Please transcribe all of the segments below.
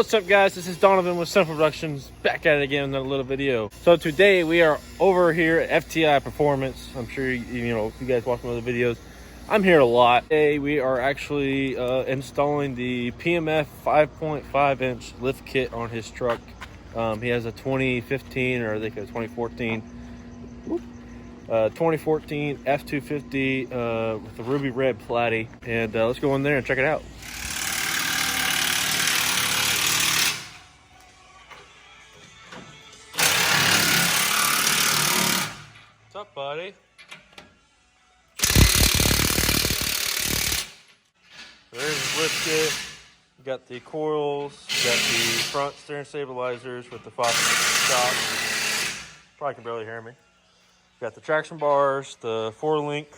What's up, guys? This is Donovan with Sun Productions, back at it again in another little video. So today we are over here at FTI Performance. I'm sure you know, if you guys watch my other videos, I'm here a lot. Today we are actually installing the PMF 5.5 inch lift kit on his truck. He has a 2015, or I think a 2014 F250 with the ruby red platy, and let's go in there and check it out. What's up, buddy? There's the lift kit. You got the coils, you got the front steering stabilizers with the Fox shocks. Probably can barely hear me. Got the traction bars, the 4-link,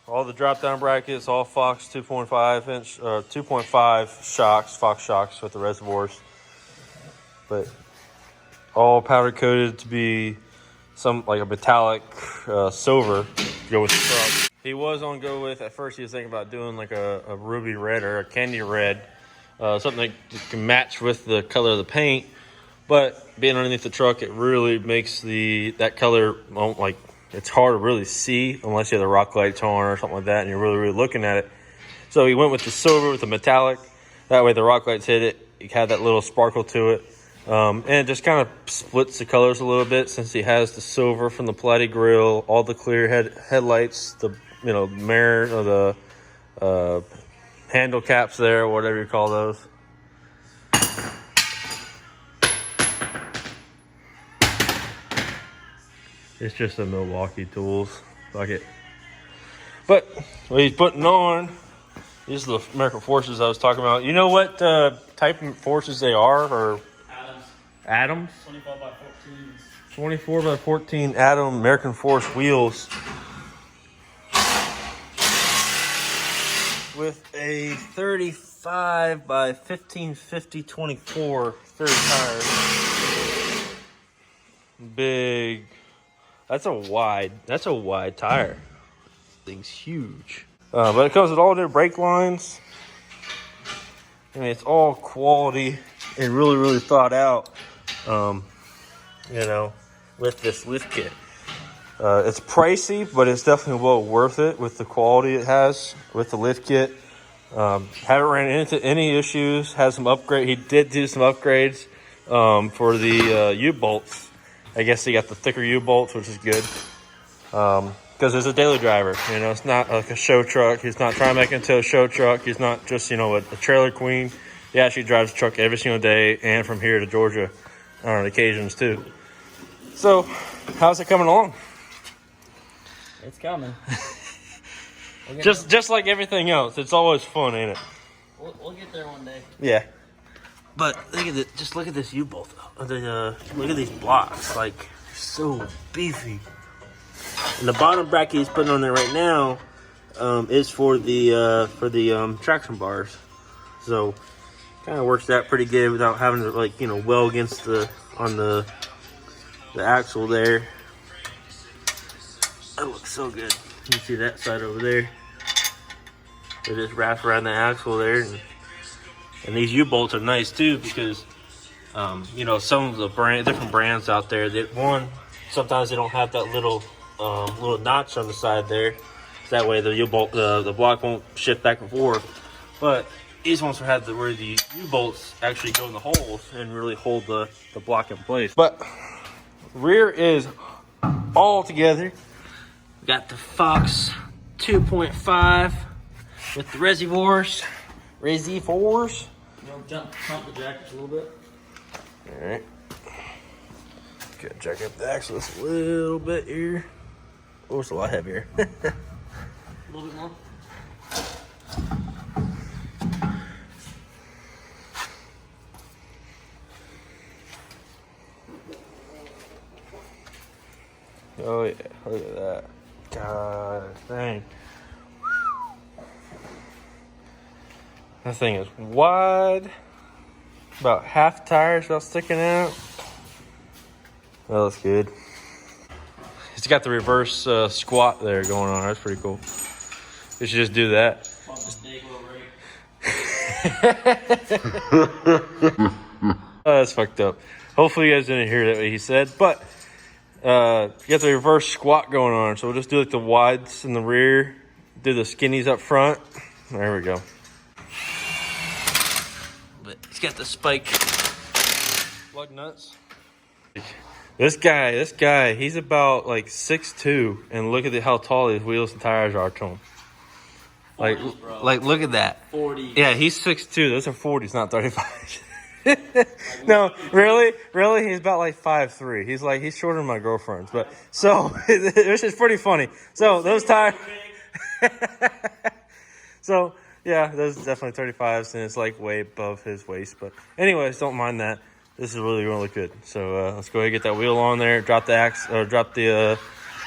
all the drop-down brackets, all Fox 2.5 inch, 2.5 shocks, Fox shocks with the reservoirs, but all powder coated to be some like a metallic silver to go with the truck. He was on go with, at first he was thinking about doing like a ruby red or a candy red, something that can match with the color of the paint. But being underneath the truck, it really makes that color, like, it's hard to really see unless you have the rock lights on or something like that and you're really looking at it. So he went with the silver with the metallic. That way the rock lights hit it, it had that little sparkle to it. And it just kind of splits the colors a little bit since he has the silver from the platy grill, all the clear headlights, the mirror or the handle caps there, whatever you call those. It's just a Milwaukee tools bucket. But what he's putting on, these are the American Forces I was talking about. You know what type of forces they are? Or Adams? 24 by 14. 24 by 14 Adam American Force wheels. With a 35 by 1550 24 third tires. Big. That's a wide tire. Thing's huge. But it comes with all their brake lines. I mean, it's all quality and really thought out. With this lift kit. It's pricey, but it's definitely well worth it with the quality it has with the lift kit. Haven't ran into any issues. Has some upgrade. He did do some upgrades for the U-bolts. I guess he got the thicker U-bolts, which is good. Because there's a daily driver. It's not like a show truck. He's not trying to make it into a show truck. He's not just, a trailer queen. He actually drives the truck every single day and from here to Georgia on occasions too. So, how's it coming along? It's coming. just like everything else, it's always fun, ain't it? We'll get there one day. Yeah. But look at it. Just look at this U-bolt. Look at these blocks. Like, so beefy. And the bottom bracket he's putting on there right now is for the traction bars. So, kind of works that pretty good without having to well against on the axle there. That looks so good. You can see that side over there. It just wraps around the axle there, and these U-bolts are nice too because some of the different brands out there sometimes they don't have that little notch on the side there. That way the U-bolt the block won't shift back and forth. But these ones have where the U-bolts actually go in the holes and really hold the block in place. But rear is all together. Got the Fox 2.5 with the reservoirs. Jump the jackets a little bit. All right. Good. Jack up the axle just a little bit here. Oh, it's a lot heavier. A little bit more. Oh yeah, look at that. God dang. That thing is wide. About half tires about sticking out. That looks good. It's got the reverse squat there going on. That's pretty cool. You should just do that. Oh, that's fucked up. Hopefully you guys didn't hear that what he said, but you got the reverse squat going on, so we'll just do like the wides in the rear, do the skinnies up front. There we go. But he's got the spike lug nuts. This guy, he's about like 6'2", and look at how tall his wheels and tires are to him. 40s, Like look at that. 40. Yeah, he's 6'2". Those are 40s, not 35s. No, really, he's about like 5'3". He's shorter than my girlfriend's, but so which is pretty funny. So those tires. So yeah, those are definitely 35s, and it's like way above his waist. But anyways, don't mind that. This is really going to look good. So let's go ahead and get that wheel on there. Drop the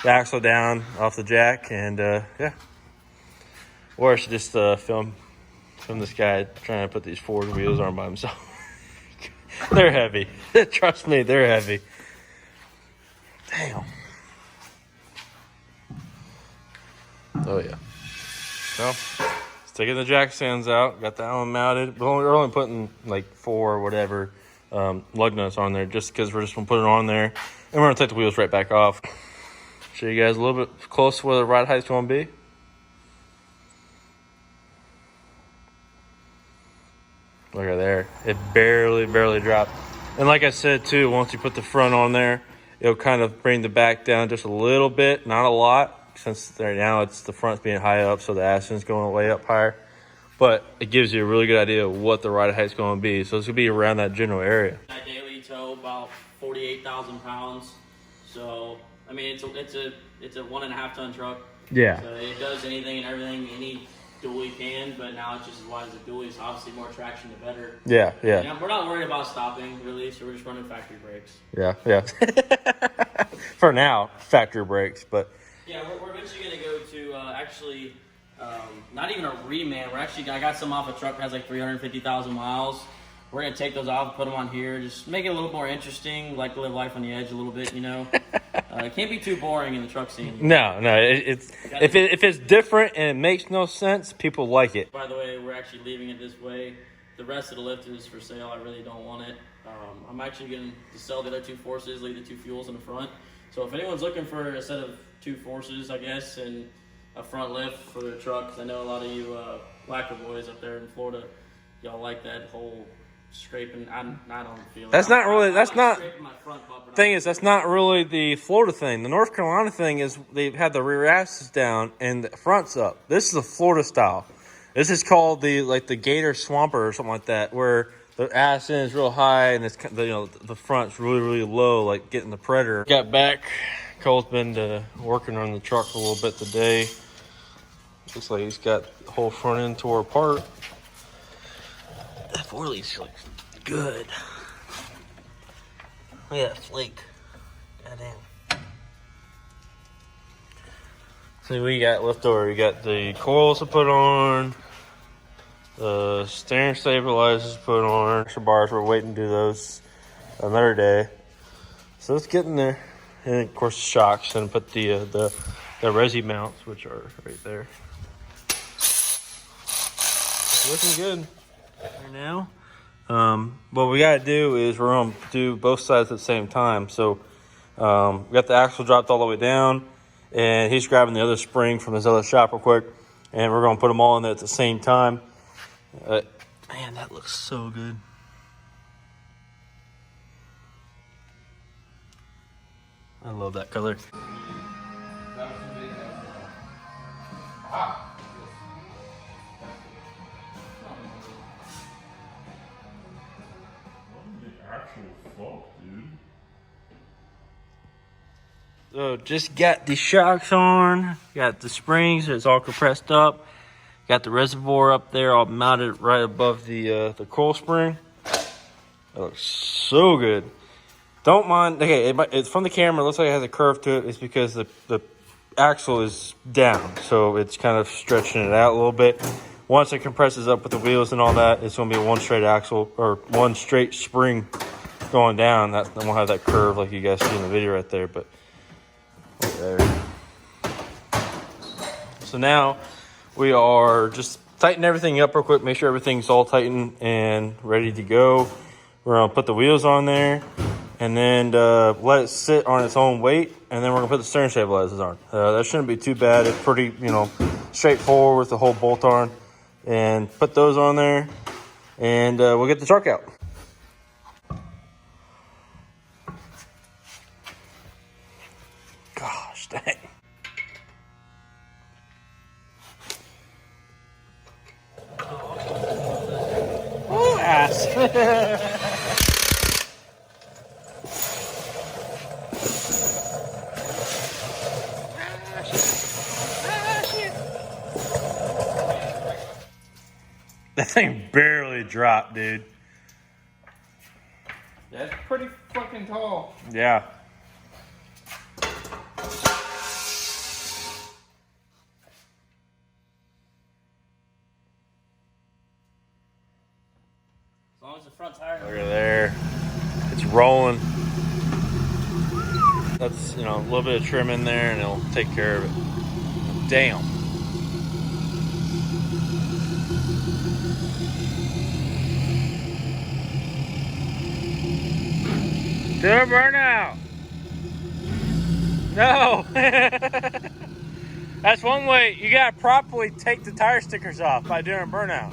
axle down off the jack, and yeah. Or I should just film this guy trying to put these Ford wheels on by himself. They're heavy. Trust me, they're heavy. Damn. Oh, yeah. So, let's take the jack stands out. Got that one mounted. We're only putting like 4 or whatever lug nuts on there just because we're just going to put it on there. And we're going to take the wheels right back off. Show you guys a little bit close to where the ride height's going to be. Look at there. It barely dropped. And like I said, too, once you put the front on there, it'll kind of bring the back down just a little bit, not a lot, since right now it's the front's being high up, so the accident's going way up higher. But it gives you a really good idea of what the ride height's going to be. So it's going to be around that general area. I daily tow about 48,000 pounds. So, I mean, it's a 1.5 ton truck. Yeah. So it does anything and everything any dually can, but now it's just as wide as a dually, so obviously more traction the better. Yeah. And we're not worried about stopping, really, so we're just running factory brakes. Yeah. For now, factory brakes, but... Yeah, we're eventually going to go to not even a reman. I got some off a truck that has like 350,000 miles. We're going to take those off and put them on here. Just make it a little more interesting, like to live life on the edge a little bit, you know. It can't be too boring in the truck scene. No. If it's different and it makes no sense, people like it. By the way, we're actually leaving it this way. The rest of the lift is for sale. I really don't want it. I'm actually going to sell the other 2 forces, leave the 2 fuels in the front. So if anyone's looking for a set of 2 forces, I guess, and a front lift for their truck, 'cause I know a lot of you lacquer boys up there in Florida, y'all like that whole scraping. I don't feel it. That's not really. That's not. Scraping my front bumper. Thing is, that's not really the Florida thing. The North Carolina thing is they've had the rear axles down and the front's up. This is the Florida style. This is called the Gator Swamper or something like that, where the ass end is real high and it's the front's really low, like getting the Predator. Got back. Cole's been working on the truck a little bit today. Looks like he's got the whole front end tore apart. That 4-lease looks good. Look at that flake. Goddamn. See, we got left over. We got the coils to put on, the steering stabilizers to put on. Extra bars, we're waiting to do those another day. So it's getting there. And of course, the shocks, and put the resi mounts, which are right there. Looking good right now. What we gotta do is we're gonna do both sides at the same time. So we got the axle dropped all the way down, and he's grabbing the other spring from his other shop real quick, and we're gonna put them all in there at the same time. Man, that looks so good. I love that color. So just got the shocks on, got the springs, it's all compressed up, got the reservoir up there all mounted right above the coil spring. That looks so good. Don't mind, okay, it's from the camera, it looks like it has a curve to it. It's because the axle is down, so it's kind of stretching it out a little bit. Once it compresses up with the wheels and all that, it's going to be one straight axle, or one straight spring going down. That won't have that curve like you guys see in the video right there, but right there. So now We are just tightening everything up real quick, make sure everything's all tightened and ready to go. We're gonna put the wheels on there and then let it sit on its own weight, and then we're gonna put the steering stabilizers on. That shouldn't be too bad. It's pretty, straightforward with the whole bolt on. And put those on there, and we'll get the truck out. Gosh dang. Oh, ass. That thing barely dropped, dude. That's pretty fucking tall. Yeah. As long as the front tire. Look at there. It's rolling. That's, a little bit of trim in there and it'll take care of it. Damn. Do a burnout. No. That's one way. You gotta properly take the tire stickers off by doing a burnout.